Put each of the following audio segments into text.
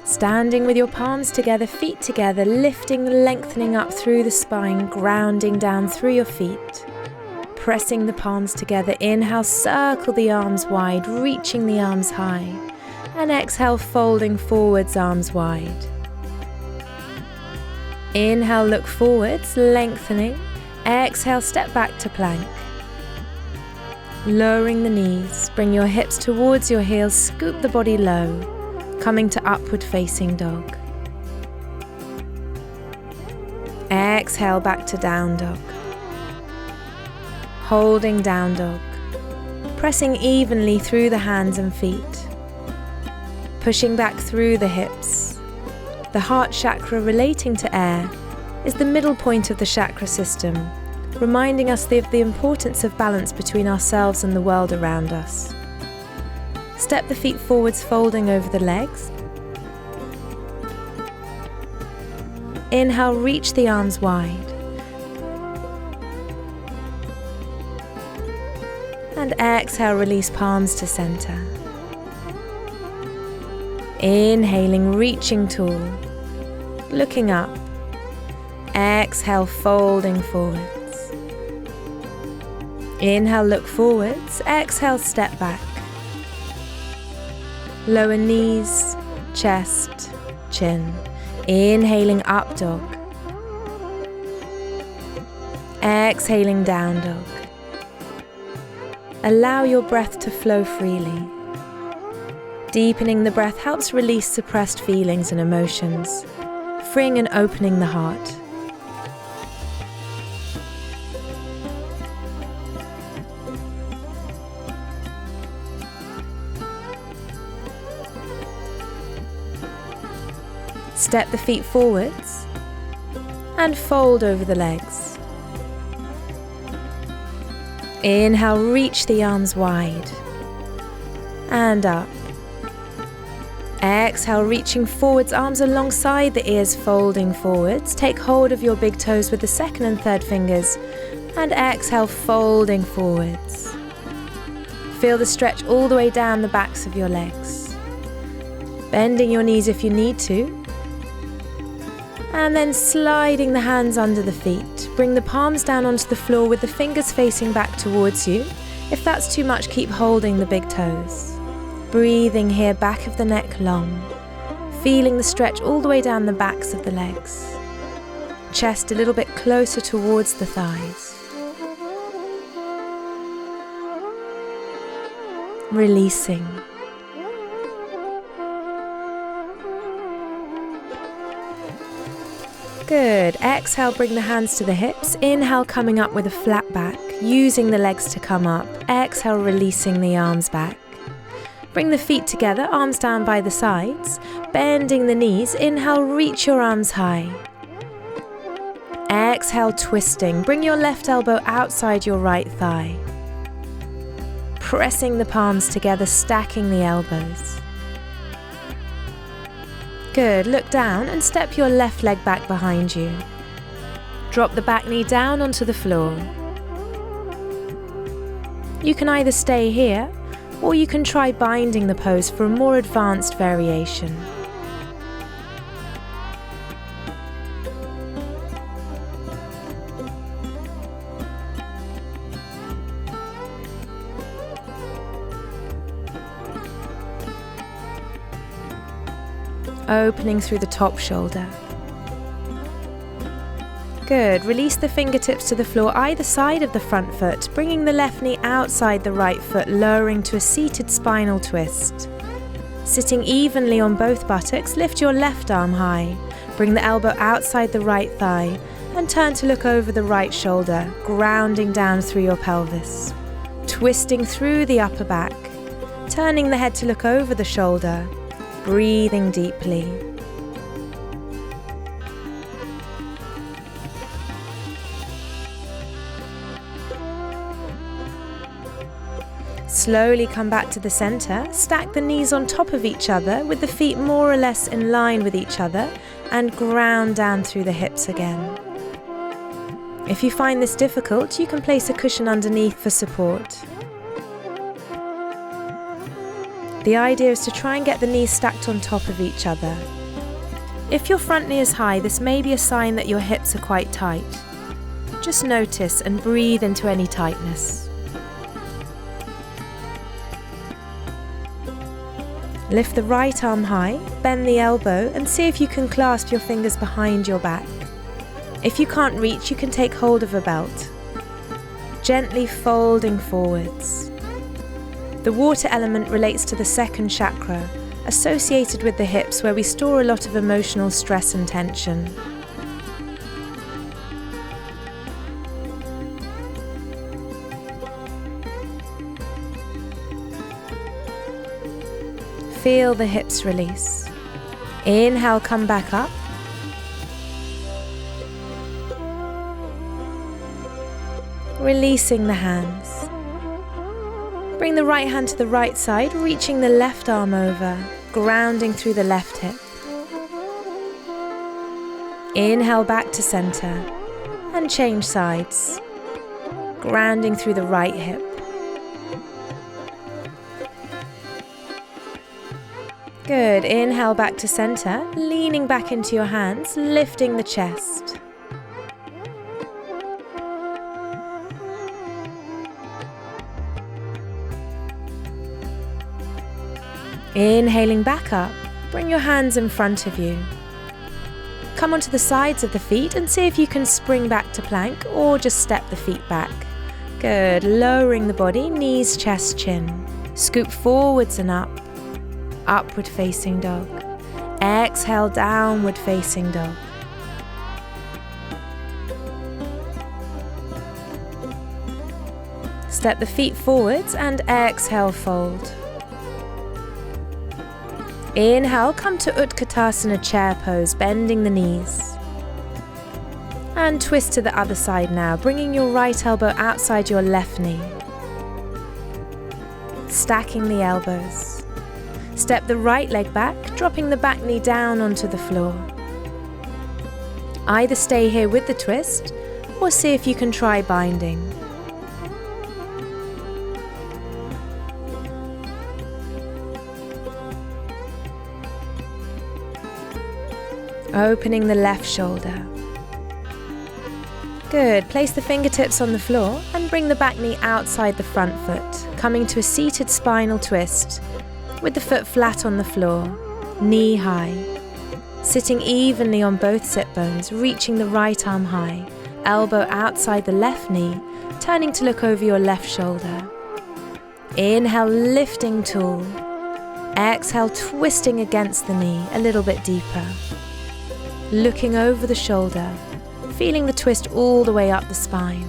Standing with your palms together, feet together, lifting, lengthening up through the spine, grounding down through your feet. Pressing the palms together, inhale, circle the arms wide, reaching the arms high. And exhale, folding forwards, arms wide. Inhale, look forwards, lengthening. Exhale, step back to plank. Lowering the knees, bring your hips towards your heels, scoop the body low, coming to upward facing dog. Exhale, back to down dog. Holding down dog. Pressing evenly through the hands and feet. Pushing back through the hips. The heart chakra relating to air is the middle point of the chakra system, reminding us of the importance of balance between ourselves and the world around us. Step the feet forwards, folding over the legs. Inhale, reach the arms wide. And exhale, release palms to center. Inhaling, reaching tall, looking up. Exhale, folding forwards. Inhale, look forwards. Exhale, step back. Lower knees, chest, chin. Inhaling, up dog. Exhaling, down dog. Allow your breath to flow freely. Deepening the breath helps release suppressed feelings and emotions, freeing and opening the heart. Step the feet forwards and fold over the legs. Inhale, reach the arms wide and up. Exhale, reaching forwards, arms alongside the ears, folding forwards. Take hold of your big toes with the second and third fingers and exhale, folding forwards. Feel the stretch all the way down the backs of your legs. Bending your knees if you need to. And then sliding the hands under the feet. Bring the palms down onto the floor with the fingers facing back towards you. If that's too much, keep holding the big toes. Breathing here, back of the neck long. Feeling the stretch all the way down the backs of the legs. Chest a little bit closer towards the thighs. Releasing. Good. Exhale, bring the hands to the hips. Inhale, coming up with a flat back, using the legs to come up. Exhale, releasing the arms back. Bring the feet together, arms down by the sides. Bending the knees. Inhale, reach your arms high. Exhale, twisting. Bring your left elbow outside your right thigh. Pressing the palms together, stacking the elbows. Good. Look down and step your left leg back behind you. Drop the back knee down onto the floor. You can either stay here or you can try binding the pose for a more advanced variation. Opening through the top shoulder. Good. Release the fingertips to the floor either side of the front foot, bringing the left knee outside the right foot, lowering to a seated spinal twist. Sitting evenly on both buttocks, lift your left arm high. Bring the elbow outside the right thigh and turn to look over the right shoulder, grounding down through your pelvis. Twisting through the upper back, turning the head to look over the shoulder. Breathing deeply. Slowly come back to the center, stack the knees on top of each other with the feet more or less in line with each other and ground down through the hips again. If you find this difficult, you can place a cushion underneath for support. The idea is to try and get the knees stacked on top of each other. If your front knee is high, this may be a sign that your hips are quite tight. Just notice and breathe into any tightness. Lift the right arm high, bend the elbow, and see if you can clasp your fingers behind your back. If you can't reach, you can take hold of a belt. Gently folding forwards. The water element relates to the second chakra, associated with the hips, where we store a lot of emotional stress and tension. Feel the hips release. Inhale, come back up. Releasing the hands. Bring the right hand to the right side, reaching the left arm over, grounding through the left hip. Inhale back to center and change sides, grounding through the right hip. Good. Inhale back to center, leaning back into your hands, lifting the chest. Inhaling back up, bring your hands in front of you. Come onto the sides of the feet and see if you can spring back to plank or just step the feet back. Good. Lowering the body, knees, chest, chin. Scoop forwards and up. Upward facing dog. Exhale, downward facing dog. Step the feet forwards and exhale, fold. Inhale, come to Utkatasana chair pose, bending the knees. And twist to the other side now, bringing your right elbow outside your left knee. Stacking the elbows. Step the right leg back, dropping the back knee down onto the floor. Either stay here with the twist, or see if you can try binding. Opening the left shoulder. Good. Place the fingertips on the floor and bring the back knee outside the front foot, coming to a seated spinal twist with the foot flat on the floor, knee high. Sitting evenly on both sit bones, reaching the right arm high, elbow outside the left knee, turning to look over your left shoulder. Inhale, lifting tall. Exhale, twisting against the knee a little bit deeper. Looking over the shoulder, feeling the twist all the way up the spine.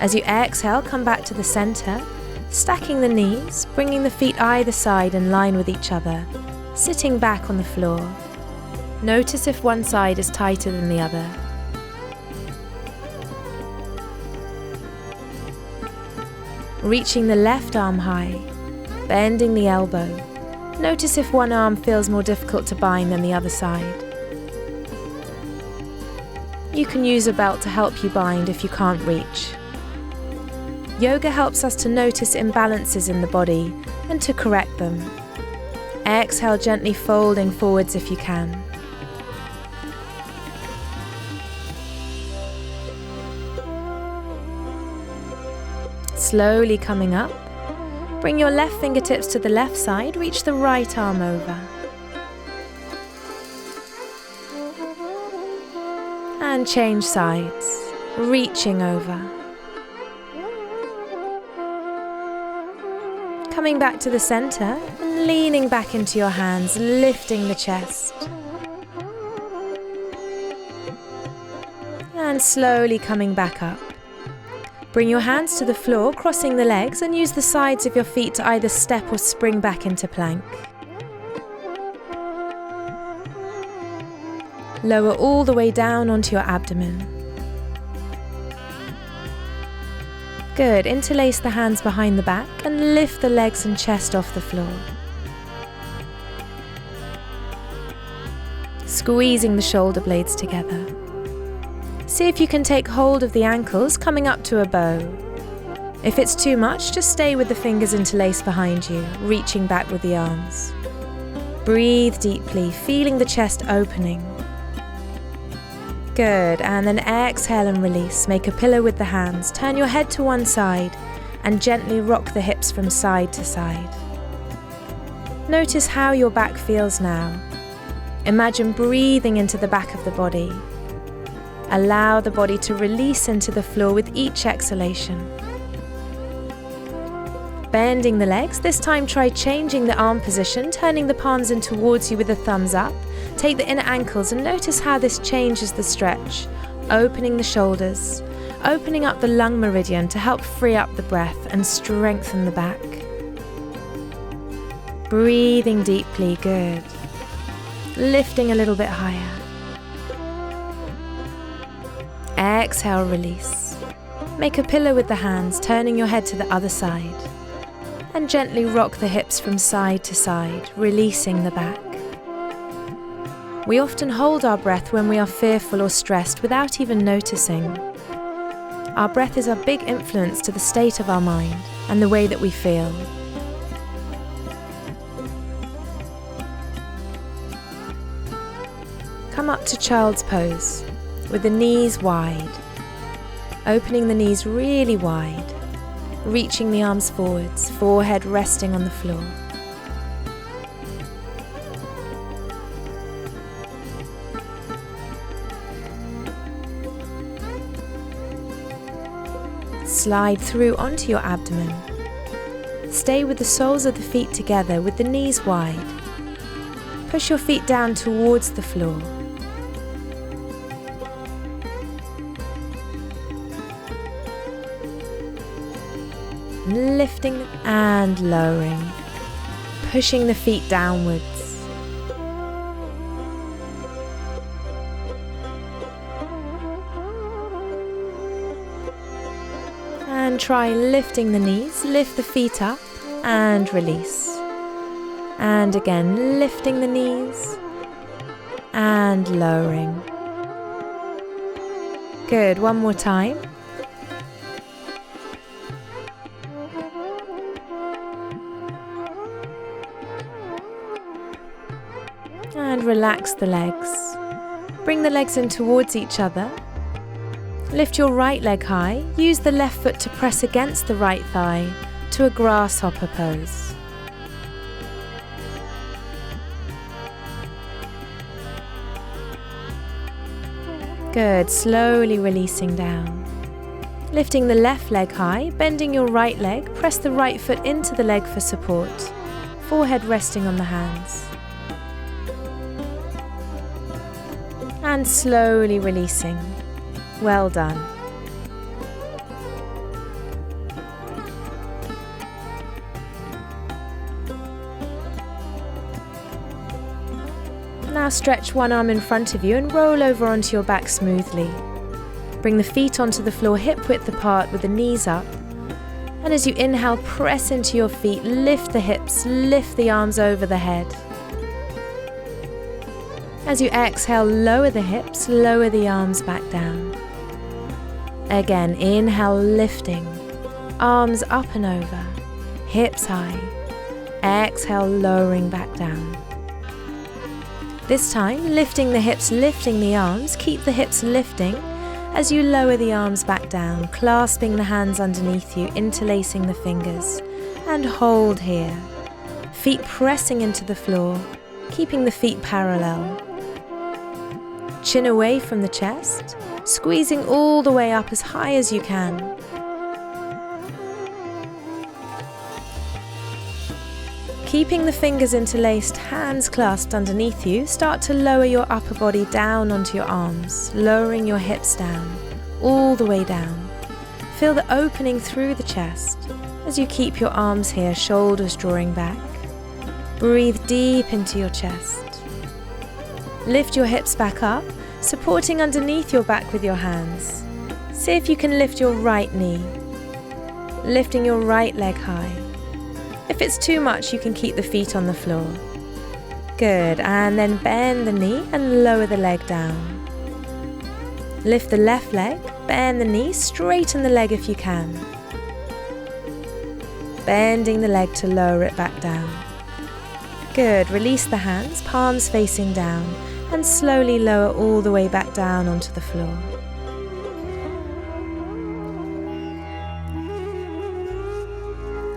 As you exhale, come back to the center, stacking the knees, bringing the feet either side in line with each other, sitting back on the floor. Notice if one side is tighter than the other. Reaching the left arm high, bending the elbow. Notice if one arm feels more difficult to bind than the other side. You can use a belt to help you bind if you can't reach. Yoga helps us to notice imbalances in the body and to correct them. Exhale, gently folding forwards if you can. Slowly coming up, bring your left fingertips to the left side, reach the right arm over. And change sides, reaching over. Coming back to the center and leaning back into your hands, lifting the chest. And slowly coming back up. Bring your hands to the floor, crossing the legs, and use the sides of your feet to either step or spring back into plank. Lower all the way down onto your abdomen. Good. Interlace the hands behind the back and lift the legs and chest off the floor. Squeezing the shoulder blades together. See if you can take hold of the ankles, coming up to a bow. If it's too much, just stay with the fingers interlaced behind you, reaching back with the arms. Breathe deeply, feeling the chest opening. Good, and then exhale and release. Make a pillow with the hands. Turn your head to one side and gently rock the hips from side to side. Notice how your back feels now. Imagine breathing into the back of the body. Allow the body to release into the floor with each exhalation. Bending the legs, this time try changing the arm position, turning the palms in towards you with the thumbs up. Take the inner ankles and notice how this changes the stretch, opening the shoulders, opening up the lung meridian to help free up the breath and strengthen the back. Breathing deeply, good. Lifting a little bit higher. Exhale, release. Make a pillow with the hands, turning your head to the other side. And gently rock the hips from side to side, releasing the back. We often hold our breath when we are fearful or stressed without even noticing. Our breath is a big influence to the state of our mind and the way that we feel. Come up to child's pose with the knees wide, opening the knees really wide. Reaching the arms forwards, forehead resting on the floor. Slide through onto your abdomen. Stay with the soles of the feet together with the knees wide. Push your feet down towards the floor. Lifting and lowering, pushing the feet downwards. And try lifting the knees, lift the feet up and release. And again, lifting the knees and lowering. Good, one more time. And relax the legs. Bring the legs in towards each other. Lift your right leg high. Use the left foot to press against the right thigh to a grasshopper pose. Good, slowly releasing down. Lifting the left leg high, bending your right leg, press the right foot into the leg for support. Forehead resting on the hands. And slowly releasing. Well done. Now stretch one arm in front of you and roll over onto your back smoothly. Bring the feet onto the floor hip width apart with the knees up. And as you inhale, press into your feet, lift the hips, lift the arms over the head. As you exhale, lower the hips, lower the arms back down. Again, inhale, lifting, arms up and over, hips high. Exhale, lowering back down. This time, lifting the hips, lifting the arms. Keep the hips lifting as you lower the arms back down, clasping the hands underneath you, interlacing the fingers. And hold here. Feet pressing into the floor, keeping the feet parallel. Chin away from the chest, squeezing all the way up as high as you can. Keeping the fingers interlaced, hands clasped underneath you, start to lower your upper body down onto your arms, lowering your hips down, all the way down. Feel the opening through the chest as you keep your arms here, shoulders drawing back. Breathe deep into your chest. Lift your hips back up, supporting underneath your back with your hands. See if you can lift your right knee, lifting your right leg high. If it's too much, you can keep the feet on the floor. Good, and then bend the knee and lower the leg down. Lift the left leg, bend the knee, straighten the leg if you can. bending the leg to lower it back down. Good, release the hands, palms facing down, and slowly lower all the way back down onto the floor.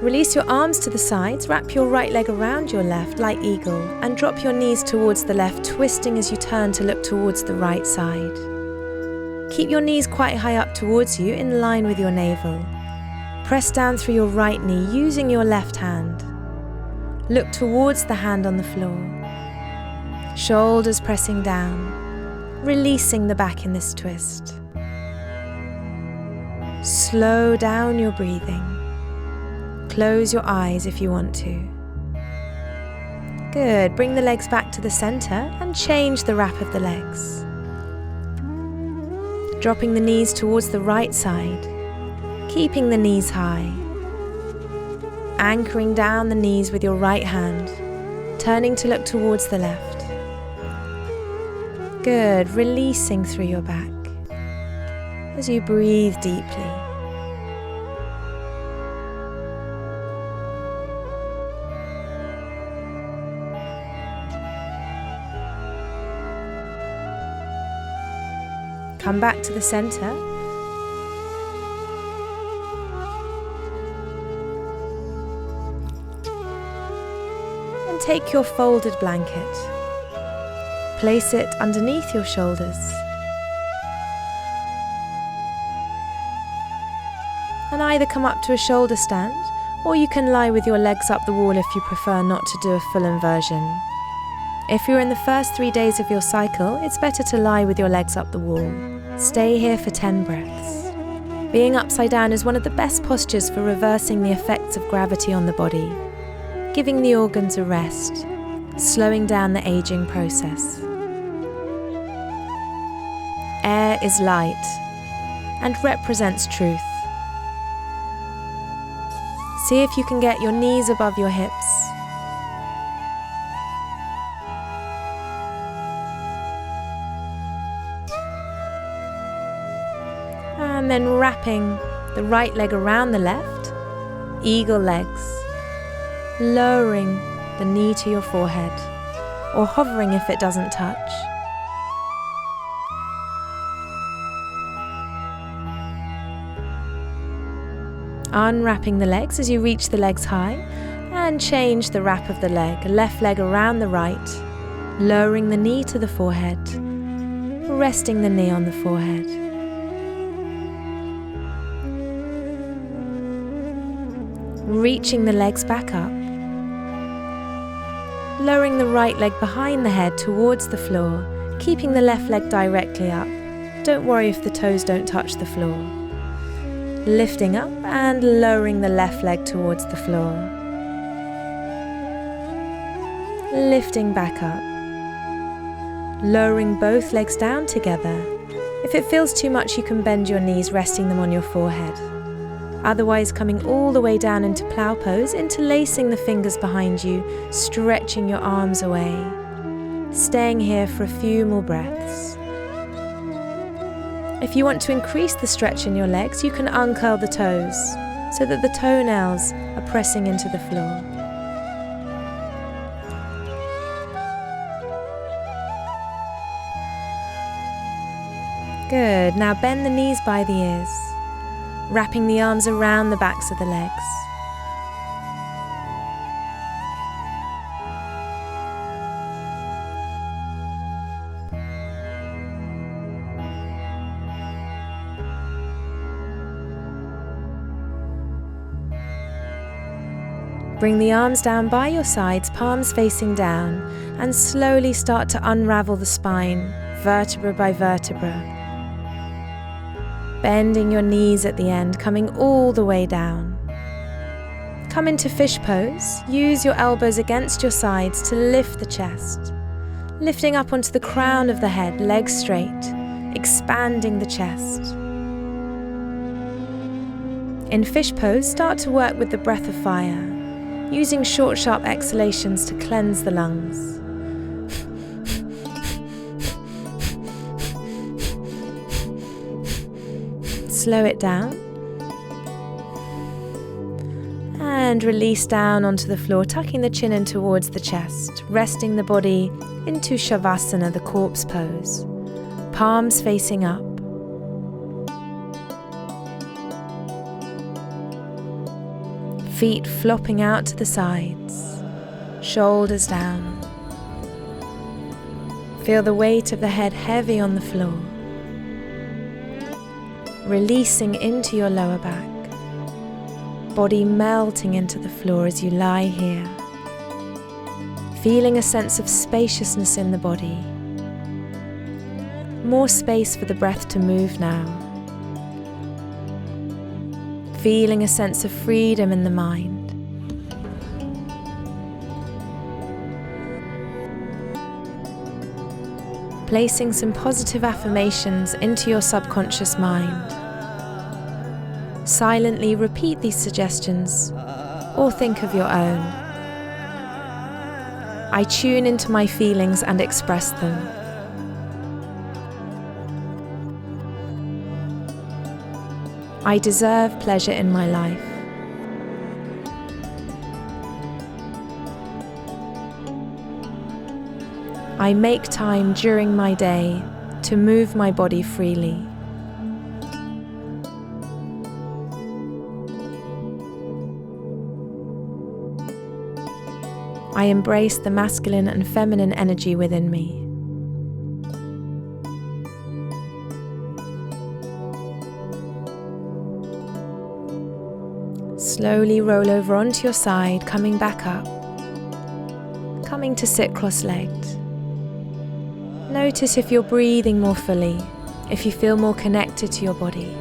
Release your arms to the sides, wrap your right leg around your left like eagle, and drop your knees towards the left, twisting as you turn to look towards the right side. Keep your knees quite high up towards you, in line with your navel. Press down through your right knee using your left hand. Look towards the hand on the floor. Shoulders pressing down, releasing the back in this twist. Slow down your breathing. Close your eyes if you want to. Good, bring the legs back to the center and change the wrap of the legs. Dropping the knees towards the right side, keeping the knees high. Anchoring down the knees with your right hand, turning to look towards the left. Good, releasing through your back as you breathe deeply. Come back to the center. And take your folded blanket. Place it underneath your shoulders. And either come up to a shoulder stand, or you can lie with your legs up the wall if you prefer not to do a full inversion. If you're in the first 3 days of your cycle, it's better to lie with your legs up the wall. Stay here for 10 breaths. Being upside down is one of the best postures for reversing the effects of gravity on the body, giving the organs a rest, slowing down the aging process. Air is light and represents truth. See if you can get your knees above your hips. And then wrapping the right leg around the left, eagle legs, lowering the knee to your forehead, or hovering if it doesn't touch. Unwrapping the legs as you reach the legs high, and change the wrap of the leg, left leg around the right, lowering the knee to the forehead, resting the knee on the forehead. Reaching the legs back up, lowering the right leg behind the head towards the floor, keeping the left leg directly up. Don't worry if the toes don't touch the floor. Lifting up and lowering the left leg towards the floor. Lifting back up. Lowering both legs down together. If it feels too much, you can bend your knees, resting them on your forehead. Otherwise, coming all the way down into plow pose, interlacing the fingers behind you, stretching your arms away. Staying here for a few more breaths. If you want to increase the stretch in your legs, you can uncurl the toes so that the toenails are pressing into the floor. Good, now bend the knees by the ears, wrapping the arms around the backs of the legs. Bring the arms down by your sides, palms facing down, and slowly start to unravel the spine, vertebra by vertebra. Bending your knees at the end, coming all the way down. Come into fish pose. Use your elbows against your sides to lift the chest. Lifting up onto the crown of the head, legs straight, expanding the chest. In fish pose, start to work with the breath of fire, using short, sharp exhalations to cleanse the lungs. Slow it down. And release down onto the floor, tucking the chin in towards the chest, resting the body into Shavasana, the corpse pose. Palms facing up. Feet flopping out to the sides, shoulders down. Feel the weight of the head heavy on the floor. Releasing into your lower back. Body melting into the floor as you lie here. Feeling a sense of spaciousness in the body. More space for the breath to move now. Feeling a sense of freedom in the mind. Placing some positive affirmations into your subconscious mind. Silently repeat these suggestions or think of your own. I tune into my feelings and express them. I deserve pleasure in my life. I make time during my day to move my body freely. I embrace the masculine and feminine energy within me. Slowly roll over onto your side, coming back up. Coming to sit cross-legged. Notice if you're breathing more fully, if you feel more connected to your body.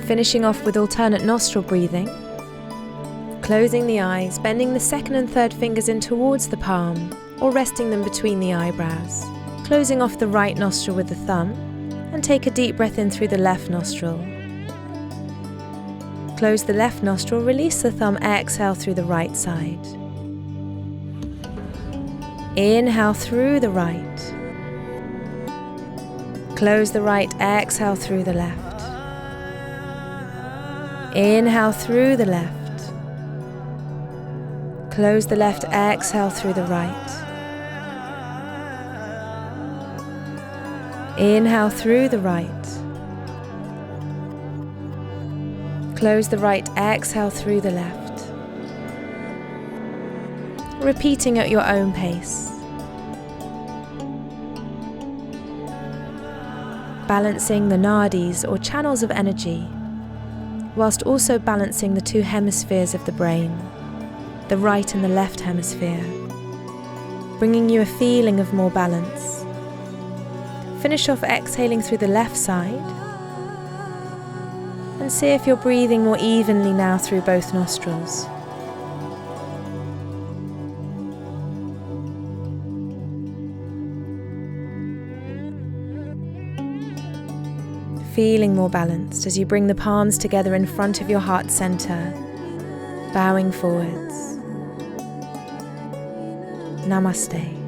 Finishing off with alternate nostril breathing. Closing the eyes, bending the second and third fingers in towards the palm, or resting them between the eyebrows. Closing off the right nostril with the thumb, and take a deep breath in through the left nostril. Close the left nostril, release the thumb, exhale through the right side. Inhale through the right. Close the right, exhale through the left. Inhale through the left. Close the left, exhale through the right. Inhale through the right. Close the right, exhale through the left. Repeating at your own pace. Balancing the nadis or channels of energy, whilst also balancing the two hemispheres of the brain, the right and the left hemisphere, bringing you a feeling of more balance. Finish off exhaling through the left side. And see if you're breathing more evenly now through both nostrils. Feeling more balanced as you bring the palms together in front of your heart center, bowing forwards. Namaste.